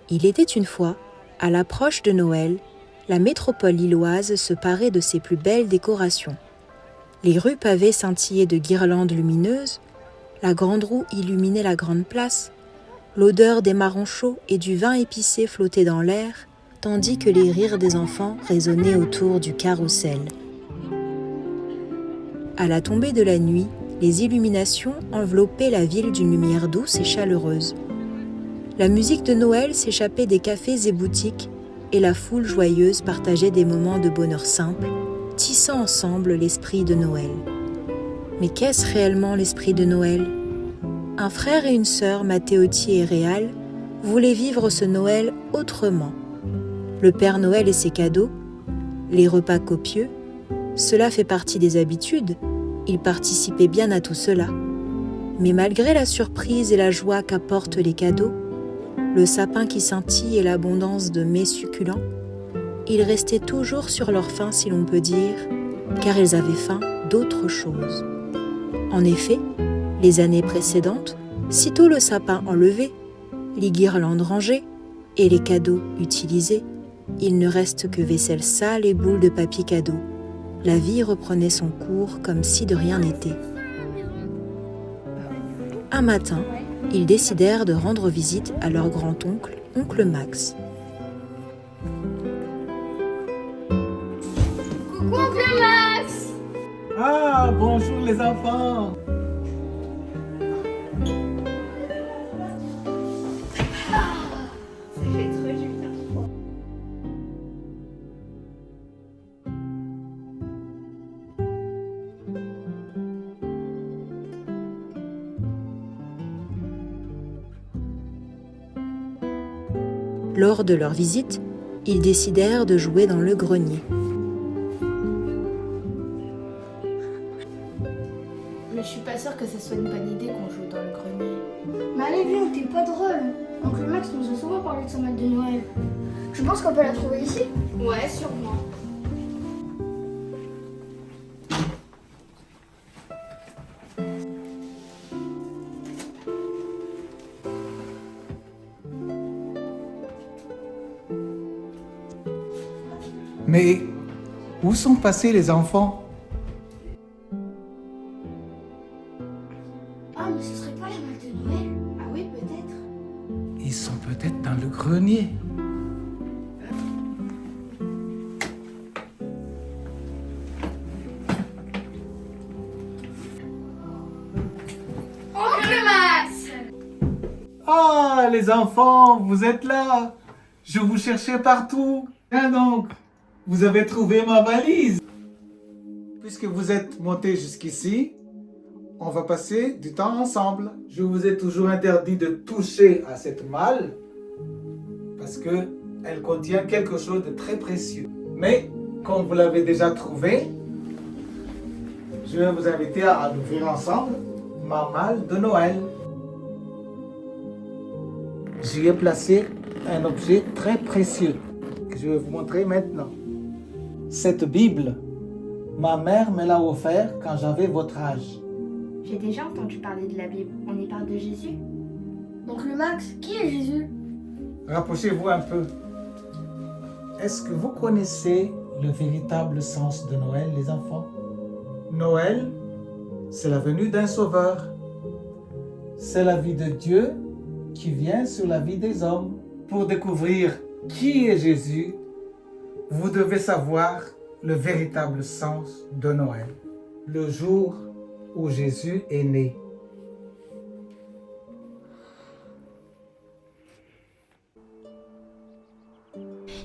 Il était une fois, à l'approche de Noël, la métropole lilloise se parait de ses plus belles décorations. Les rues pavées scintillaient de guirlandes lumineuses, la grande roue illuminait la grande place, l'odeur des marrons chauds et du vin épicé flottait dans l'air, tandis que les rires des enfants résonnaient autour du carrousel. À la tombée de la nuit, les illuminations enveloppaient la ville d'une lumière douce et chaleureuse. La musique de Noël s'échappait des cafés et boutiques, et la foule joyeuse partageait des moments de bonheur simple, tissant ensemble l'esprit de Noël. Mais qu'est-ce réellement l'esprit de Noël ? Un frère et une sœur, Mathéotie et Réal, voulaient vivre ce Noël autrement. Le Père Noël et ses cadeaux, les repas copieux, cela fait partie des habitudes, ils participaient bien à tout cela. Mais malgré la surprise et la joie qu'apportent les cadeaux, le sapin qui scintille et l'abondance de mets succulents, ils restaient toujours sur leur faim si l'on peut dire, car ils avaient faim d'autre chose. En effet, les années précédentes, sitôt le sapin enlevé, les guirlandes rangées et les cadeaux utilisés, il ne reste que vaisselle sale et boules de papier cadeau. La vie reprenait son cours comme si de rien n'était. Un matin, ils décidèrent de rendre visite à leur grand-oncle, oncle Max. Coucou oncle Max! Ah, bonjour les enfants! C'est trop Julien. Lors de leur visite, ils décidèrent de jouer dans le grenier. Mais je suis pas sûre que ce soit une bonne idée qu'on joue dans le grenier. Mais allez, viens, t'es pas drôle. Oncle Max nous a souvent parlé de sa malle de Noël. Je pense qu'on peut la trouver ici. Ouais, sûrement. Mais où sont passés les enfants? Ah, mais ce serait pas la malle de Noël? Ah oui, peut-être. Ils sont peut-être dans le grenier. Oncle Max! Ah, les enfants, vous êtes là! Je vous cherchais partout. Tiens donc, vous avez trouvé ma valise. Puisque vous êtes montés jusqu'ici, on va passer du temps ensemble. Je vous ai toujours interdit de toucher à cette malle parce que elle contient quelque chose de très précieux. Mais comme vous l'avez déjà trouvé, je vais vous inviter à ouvrir ensemble ma malle de Noël. J'y ai placé un objet très précieux que je vais vous montrer maintenant. Cette Bible, ma mère me l'a offert quand j'avais votre âge. J'ai déjà entendu parler de la Bible. On y parle de Jésus? Oncle Max, qui est Jésus? Rapprochez-vous un peu. Est-ce que vous connaissez le véritable sens de Noël, les enfants? Noël, c'est la venue d'un sauveur. C'est la vie de Dieu qui vient sur la vie des hommes. Pour découvrir qui est Jésus, vous devez savoir le véritable sens de Noël, le jour où Jésus est né.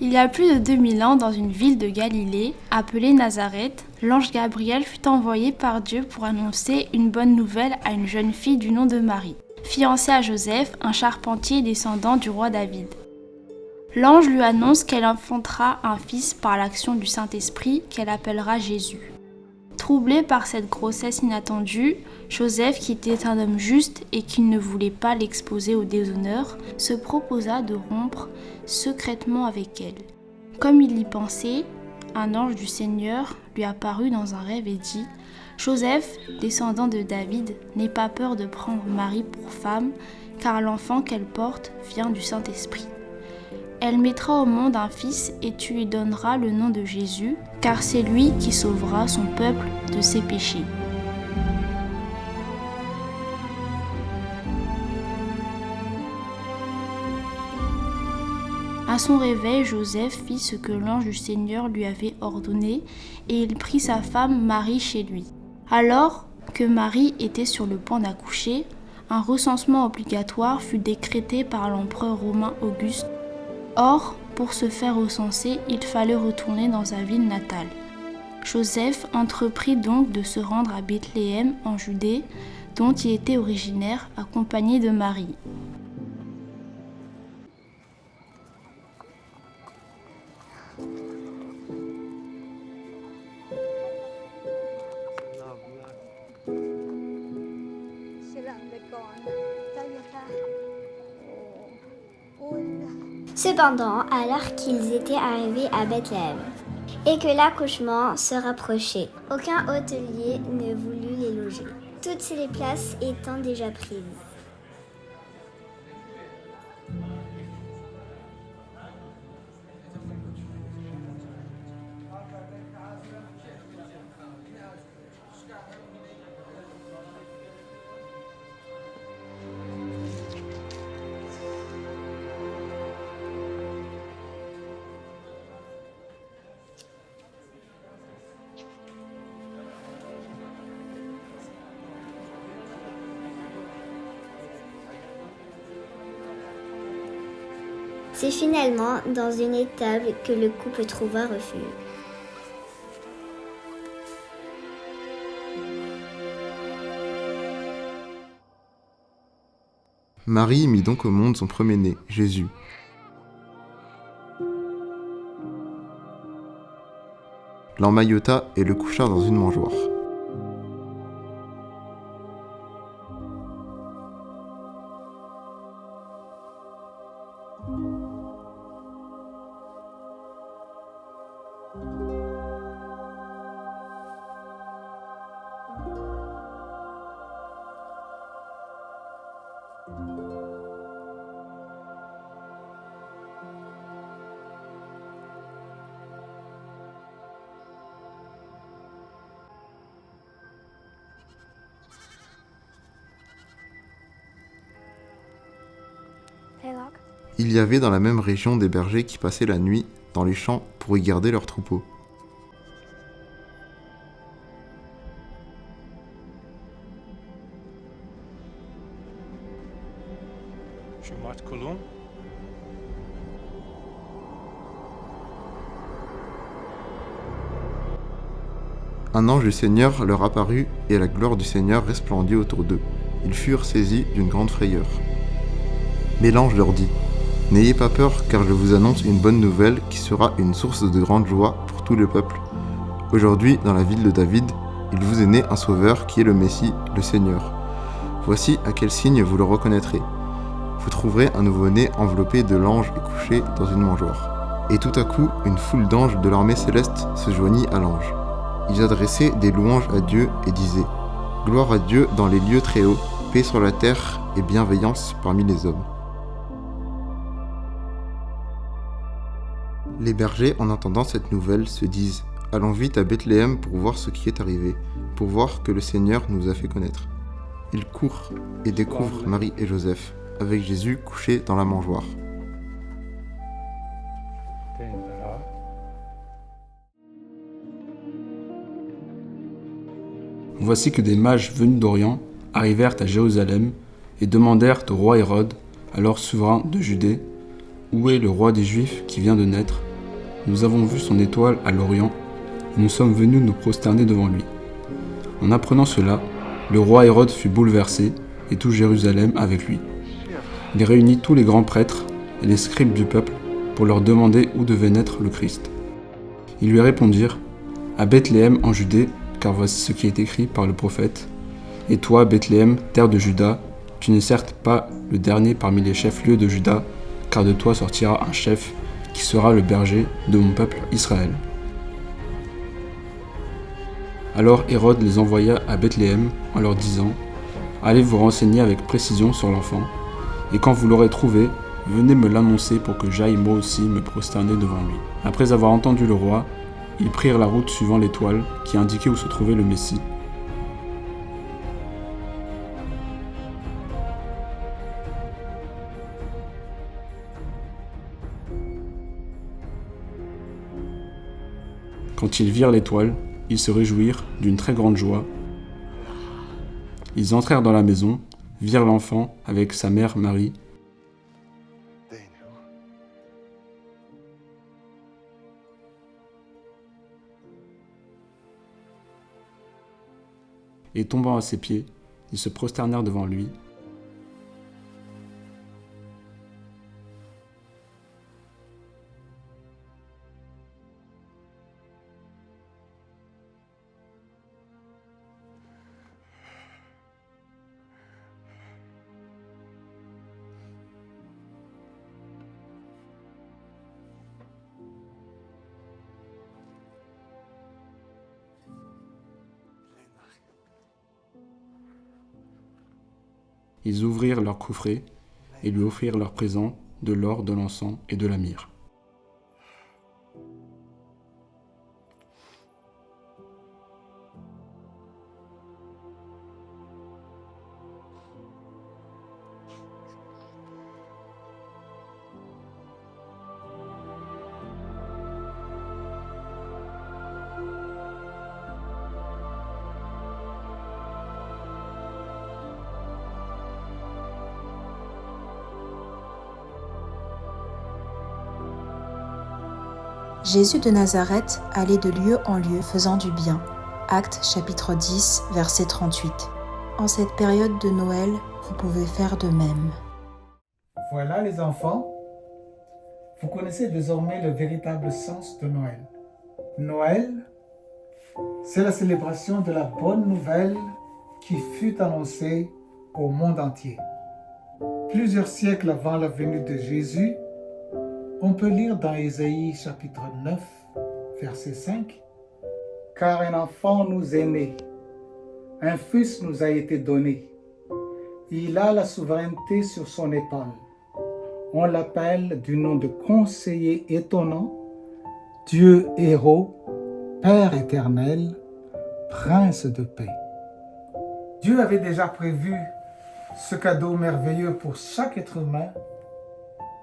Il y a plus de 2000 ans, dans une ville de Galilée, appelée Nazareth, l'ange Gabriel fut envoyé par Dieu pour annoncer une bonne nouvelle à une jeune fille du nom de Marie, fiancée à Joseph, un charpentier descendant du roi David. L'ange lui annonce qu'elle enfantera un fils par l'action du Saint-Esprit qu'elle appellera Jésus. Troublé par cette grossesse inattendue, Joseph, qui était un homme juste et qui ne voulait pas l'exposer au déshonneur, se proposa de rompre secrètement avec elle. Comme il y pensait, un ange du Seigneur lui apparut dans un rêve et dit « Joseph, descendant de David, n'aie pas peur de prendre Marie pour femme, car l'enfant qu'elle porte vient du Saint-Esprit. Elle mettra au monde un fils et tu lui donneras le nom de Jésus, car c'est lui qui sauvera son peuple de ses péchés. À son réveil, Joseph fit ce que l'ange du Seigneur lui avait ordonné et il prit sa femme Marie chez lui. Alors que Marie était sur le point d'accoucher, un recensement obligatoire fut décrété par l'empereur romain Auguste. Or, pour se faire recenser, il fallait retourner dans sa ville natale. Joseph entreprit donc de se rendre à Bethléem en Judée, dont il était originaire, accompagné de Marie. Cependant, alors qu'ils étaient arrivés à Bethléem, et que l'accouchement se rapprochait, aucun hôtelier ne voulut les loger, toutes les places étant déjà prises. C'est finalement dans une étable que le couple trouva refuge. Marie mit donc au monde son premier-né, Jésus. L'emmaillota et le coucha dans une mangeoire. Il y avait dans la même région des bergers qui passaient la nuit dans les champs pour y garder leurs troupeaux. Un ange du Seigneur leur apparut et la gloire du Seigneur resplendit autour d'eux. Ils furent saisis d'une grande frayeur. Mais l'ange leur dit : « N'ayez pas peur, car je vous annonce une bonne nouvelle qui sera une source de grande joie pour tout le peuple. Aujourd'hui, dans la ville de David, il vous est né un sauveur qui est le Messie, le Seigneur. Voici à quel signe vous le reconnaîtrez. Vous trouverez un nouveau-né enveloppé de l'ange et couché dans une mangeoire. » Et tout à coup, une foule d'anges de l'armée céleste se joignit à l'ange. Ils adressaient des louanges à Dieu et disaient : « Gloire à Dieu dans les lieux très hauts, paix sur la terre et bienveillance parmi les hommes. » Les bergers, en entendant cette nouvelle, se disent : « Allons vite à Bethléem pour voir ce qui est arrivé, pour voir que le Seigneur nous a fait connaître. » Ils courent et découvrent Marie et Joseph, avec Jésus couché dans la mangeoire. Voici que des mages venus d'Orient arrivèrent à Jérusalem et demandèrent au roi Hérode, alors souverain de Judée : « Où est le roi des Juifs qui vient de naître ? Nous avons vu son étoile à l'Orient et nous sommes venus nous prosterner devant lui. » En apprenant cela, le roi Hérode fut bouleversé et tout Jérusalem avec lui. Il réunit tous les grands prêtres et les scribes du peuple pour leur demander où devait naître le Christ. Ils lui répondirent : « À Bethléem en Judée, car voici ce qui est écrit par le prophète. Et toi, Bethléem, terre de Juda, tu n'es certes pas le dernier parmi les chefs-lieux de Juda, car de toi sortira un chef qui sera le berger de mon peuple Israël. » Alors Hérode les envoya à Bethléem en leur disant : « Allez vous renseigner avec précision sur l'enfant, et quand vous l'aurez trouvé, venez me l'annoncer pour que j'aille moi aussi me prosterner devant lui. » Après avoir entendu le roi, ils prirent la route suivant l'étoile qui indiquait où se trouvait le Messie. Quand ils virent l'étoile, ils se réjouirent d'une très grande joie. Ils entrèrent dans la maison, virent l'enfant avec sa mère Marie. Et tombant à ses pieds, ils se prosternèrent devant lui. Ils ouvrirent leur coffret et lui offrirent leurs présents, de l'or, de l'encens et de la myrrhe. Jésus de Nazareth allait de lieu en lieu faisant du bien. Actes chapitre 10, verset 38. En cette période de Noël, vous pouvez faire de même. Voilà les enfants, vous connaissez désormais le véritable sens de Noël. Noël, c'est la célébration de la bonne nouvelle qui fut annoncée au monde entier. Plusieurs siècles avant la venue de Jésus, on peut lire dans Ésaïe chapitre 9, verset 5, « Car un enfant nous est né, un fils nous a été donné. Il a la souveraineté sur son épaule. On l'appelle du nom de conseiller étonnant, Dieu héros, Père éternel, Prince de paix. » Dieu avait déjà prévu ce cadeau merveilleux pour chaque être humain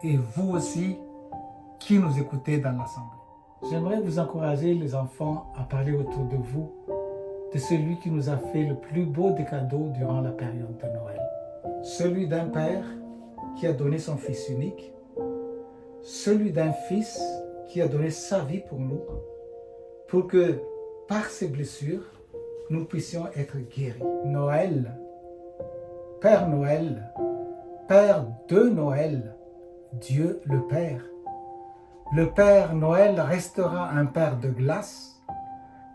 et vous aussi qui nous écoutez dans l'Assemblée. J'aimerais vous encourager, les enfants, à parler autour de vous de celui qui nous a fait le plus beau des cadeaux durant la période de Noël. Celui d'un père qui a donné son fils unique, celui d'un fils qui a donné sa vie pour nous, pour que par ses blessures, nous puissions être guéris. Noël, Père de Noël, Dieu le Père. Le Père Noël restera un Père de glace,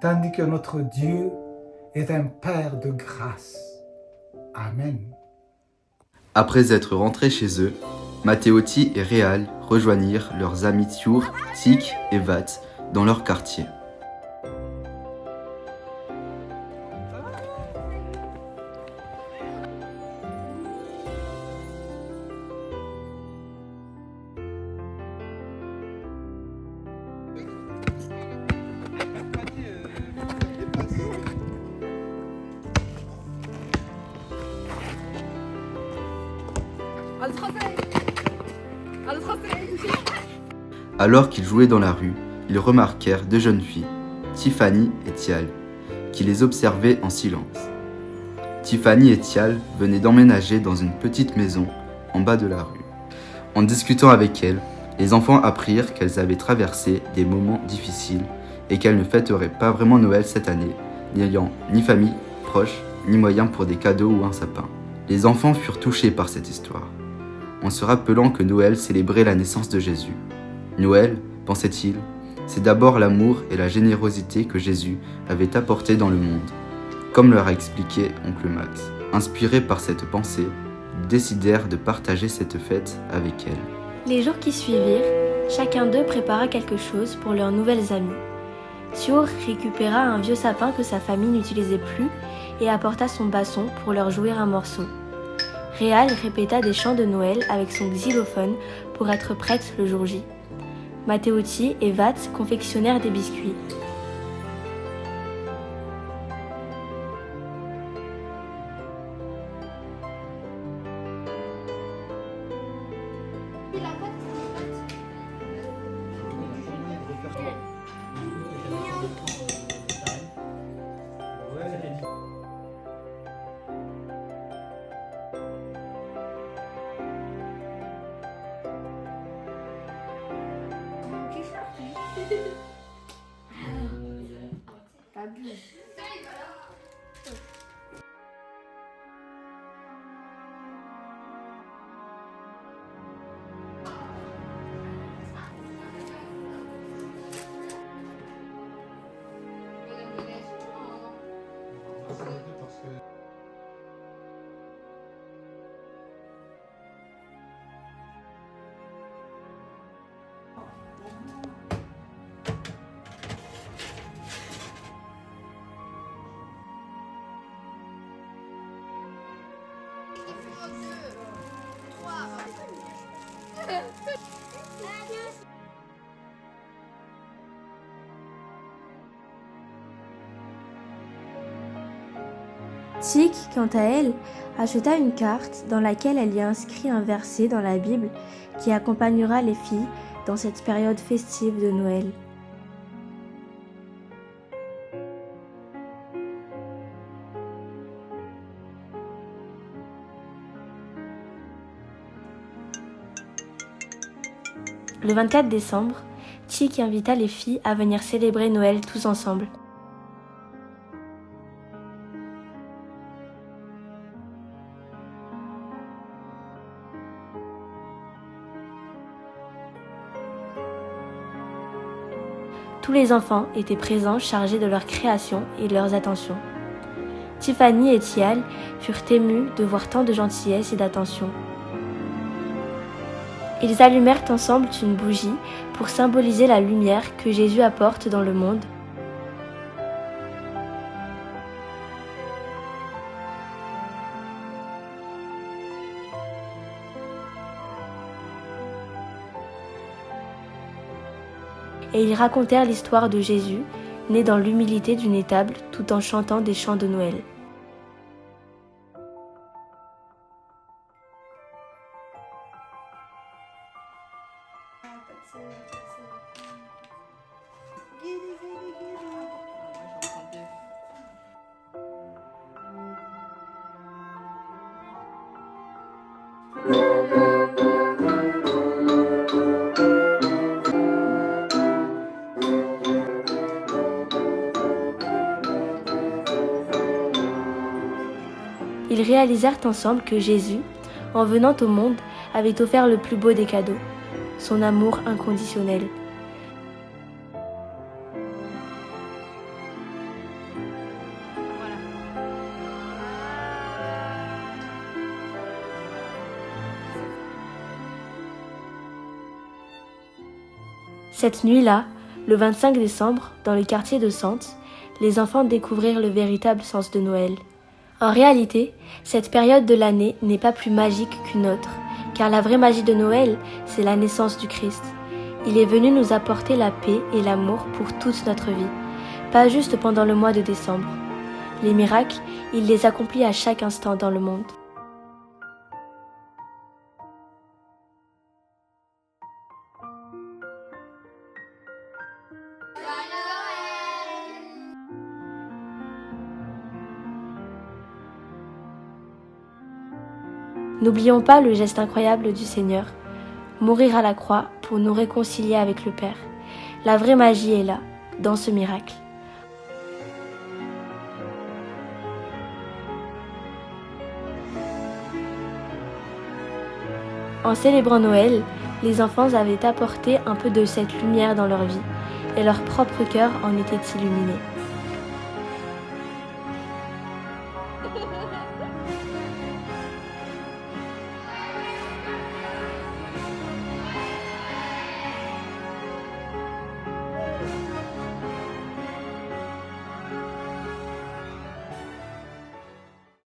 tandis que notre Dieu est un Père de grâce. Amen. Après être rentrés chez eux, Mattéoty et Réal rejoignirent leurs amis Tiour, Tic et Vat dans leur quartier. Alors qu'ils jouaient dans la rue, ils remarquèrent deux jeunes filles, Tiffany et Tial, qui les observaient en silence. Tiffany et Tial venaient d'emménager dans une petite maison en bas de la rue. En discutant avec elles, les enfants apprirent qu'elles avaient traversé des moments difficiles et qu'elles ne fêteraient pas vraiment Noël cette année, n'ayant ni famille proche, ni moyens pour des cadeaux ou un sapin. Les enfants furent touchés par cette histoire, en se rappelant que Noël célébrait la naissance de Jésus. Noël, pensait-il, c'est d'abord l'amour et la générosité que Jésus avait apporté dans le monde, comme leur a expliqué oncle Max. Inspirés par cette pensée, ils décidèrent de partager cette fête avec elle. Les jours qui suivirent, chacun d'eux prépara quelque chose pour leurs nouvelles amies. Tiour récupéra un vieux sapin que sa famille n'utilisait plus et apporta son basson pour leur jouer un morceau. Réal répéta des chants de Noël avec son xylophone pour être prête le jour J. Matteotti et Vat confectionnèrent des biscuits. Tic, quant à elle, acheta une carte dans laquelle elle y a inscrit un verset dans la Bible qui accompagnera les filles dans cette période festive de Noël. Le 24 décembre, Tic invita les filles à venir célébrer Noël tous ensemble. Tous les enfants étaient présents, chargés de leur création et de leurs attentions. Tiffany et Tial furent émus de voir tant de gentillesse et d'attention. Ils allumèrent ensemble une bougie pour symboliser la lumière que Jésus apporte dans le monde. Et ils racontèrent l'histoire de Jésus, né dans l'humilité d'une étable, tout en chantant des chants de Noël. Ils réalisèrent ensemble que Jésus, en venant au monde, avait offert le plus beau des cadeaux, son amour inconditionnel. Cette nuit-là, le 25 décembre, dans le quartier de Sante, les enfants découvrirent le véritable sens de Noël. En réalité, cette période de l'année n'est pas plus magique qu'une autre, car la vraie magie de Noël, c'est la naissance du Christ. Il est venu nous apporter la paix et l'amour pour toute notre vie, pas juste pendant le mois de décembre. Les miracles, il les accomplit à chaque instant dans le monde. N'oublions pas le geste incroyable du Seigneur, mourir à la croix pour nous réconcilier avec le Père. La vraie magie est là, dans ce miracle. En célébrant Noël, les enfants avaient apporté un peu de cette lumière dans leur vie, et leur propre cœur en était illuminé.